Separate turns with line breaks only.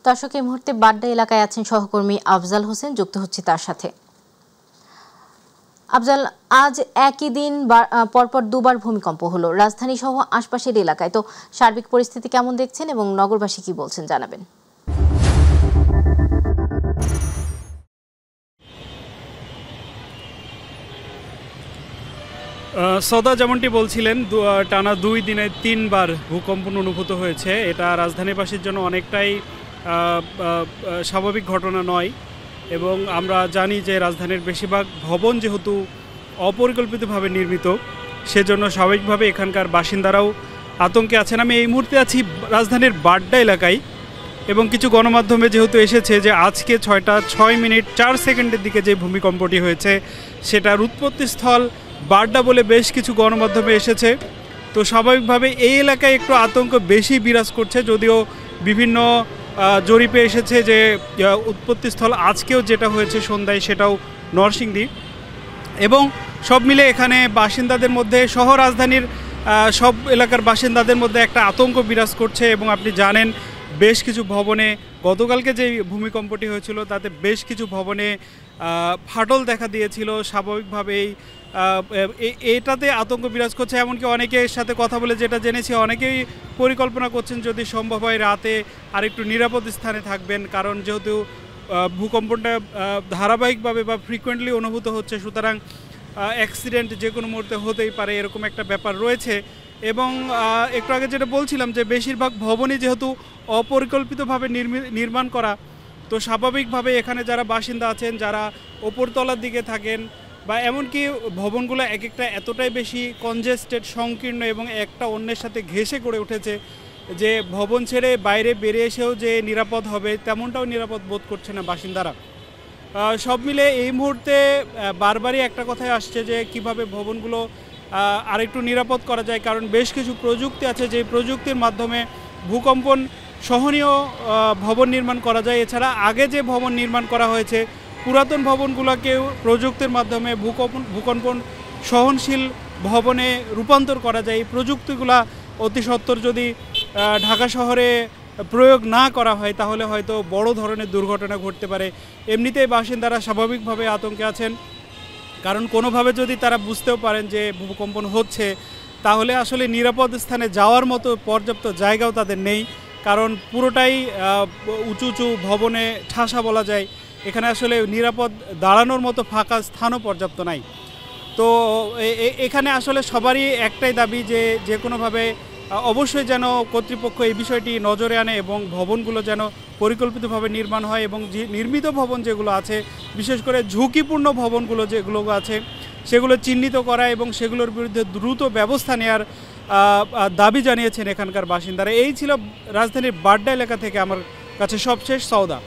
দর্শক এই মুহূর্তে বাড্ডা এলাকায় আছেন সহকর্মী আফজাল হোসেন, যুক্ত হচ্ছে তার সাথে। আফজাল, আজ একই দিন পরপর দুবার ভূমিকম্প হলো রাজধানী সহ আশপাশের এলাকায়, তো সার্বিক পরিস্থিতি কেমন দেখছেন এবং নগরবাসী কি বলছেন জানাবেন।
সদা যেমনটি বলছিলেন, টানা 2 দিনে 3 বার ভূকম্পন অনুভূত হয়েছে। এটা রাজধানীবাসীর জন্য অনেকটাই স্বাভাবিক ঘটনা নয়, এবং আমরা জানি যে রাজধানীর বেশিরভাগ ভবন যেহেতু অপরিকল্পিতভাবে নির্মিত, সেজন্য স্বাভাবিকভাবে এখানকার বাসিন্দারাও আতঙ্কে আছেন। আমি এই মুহূর্তে আছি রাজধানীর বাড্ডা এলাকায়, এবং কিছু গণমাধ্যমে যেহেতু এসেছে যে আজকে 6টা 6 মিনিট 4 সেকেন্ডের দিকে যে ভূমিকম্পটি হয়েছে সেটার উৎপত্তিস্থল বাড্ডা বলে বেশ কিছু গণমাধ্যমে এসেছে। তো স্বাভাবিকভাবে এই এলাকায় একটু আতঙ্ক বেশি বিরাজ করছে, যদিও বিভিন্ন জরিপে এসেছে যে উৎপত্তিস্থল আজকেও যেটা হয়েছে সন্ধ্যায় সেটাও নরসিংদী। এবং সব মিলে এখানে বাসিন্দাদের মধ্যে, শহর রাজধানীর সব এলাকার বাসিন্দাদের মধ্যে একটা আতঙ্ক বিরাজ করছে। এবং আপনি জানেন বেশ কিছু ভবনে গতকালকে যে ভূমিকম্পটি হয়েছিল তাতে বেশ কিছু ভবনে ফাটল দেখা দিয়েছিল। স্বাভাবিকভাবেই এটাতে আতঙ্ক বিরাজ করছে। এমনকি অনেকের সাথে কথা বলে যেটা জেনেছি, অনেকেই পরিকল্পনা করছেন যদি সম্ভব হয় রাতে আরেকটু নিরাপদ স্থানে থাকবেন, কারণ যেহেতু ভূকম্পনটা ধারাবাহিকভাবে বা ফ্রিকোয়েন্টলি অনুভূত হচ্ছে, সুতরাং অ্যাক্সিডেন্ট যে কোনো মুহূর্তে হতেই পারে, এরকম একটা ব্যাপার রয়েছে। এবং একটু আগে যেটা বলছিলাম যে বেশিরভাগ ভবনই যেহেতু অপরিকল্পিতভাবে নির্মাণ করা, তো স্বাভাবিকভাবে এখানে যারা বাসিন্দা আছেন, যারা ওপরতলার দিকে থাকেন, বা এমনকি ভবনগুলো এক একটা এতটাই বেশি কনজেস্টেড, সংকীর্ণ এবং একটা অন্যের সাথে ঘেঁষে গড়ে উঠেছে যে ভবন ছেড়ে বাইরে বেরিয়ে এসেও যে নিরাপদ হবে তেমনটাও নিরাপদ বোধ করছে না বাসিন্দারা। সব মিলে এই মুহূর্তে বারবারই একটা কথাই আসছে যে কিভাবে ভবনগুলো আরেকটু নিরাপদ করা যায়, কারণ বেশ কিছু প্রযুক্তি আছে যে প্রযুক্তির মাধ্যমে ভূকম্পন সহনীয় ভবন নির্মাণ করা যায়। এছাড়া আগে যে ভবন নির্মাণ করা হয়েছে পুরাতন ভবনগুলোকেও প্রযুক্তির মাধ্যমে ভূকম্পন সহনশীল ভবনে রূপান্তর করা যায়। এই প্রযুক্তিগুলা অতি সত্বর যদি ঢাকা শহরে প্রয়োগ না করা হয় তাহলে হয়তো বড় ধরনের দুর্ঘটনা ঘটতে পারে। এমনিতেই বাসিন্দারা স্বাভাবিকভাবে আতঙ্কে আছেন, কারণ কোনোভাবে যদি তারা বুঝতেও পারেন যে ভূকম্পন হচ্ছে তাহলে আসলে নিরাপদ স্থানে যাওয়ার মতো পর্যাপ্ত জায়গাও তাদের নেই, কারণ পুরোটাই উঁচু উঁচু ভবনে ঠাসা বলা যায়। এখানে আসলে নিরাপদ দাঁড়ানোর মতো ফাঁকা স্থানও পর্যাপ্ত নাই। তো এখানে আসলে সবারই একটাই দাবি যে যে কোনোভাবে অবশ্যই যেন কর্তৃপক্ষ এই বিষয়টি নজরে আনে এবং ভবনগুলো যেন পরিকল্পিতভাবে নির্মাণ হয়, এবং যে নির্মিত ভবন যেগুলো আছে, বিশেষ করে ঝুঁকিপূর্ণ ভবনগুলো যেগুলো আছে সেগুলো চিহ্নিত করা এবং সেগুলোর বিরুদ্ধে দ্রুত ব্যবস্থা নেওয়ার দাবি জানিয়েছেন এখানকার বাসিন্দারা। এই ছিল রাজধানীর বাড্ডা এলাকা থেকে আমার কাছে সবশেষ সওদা।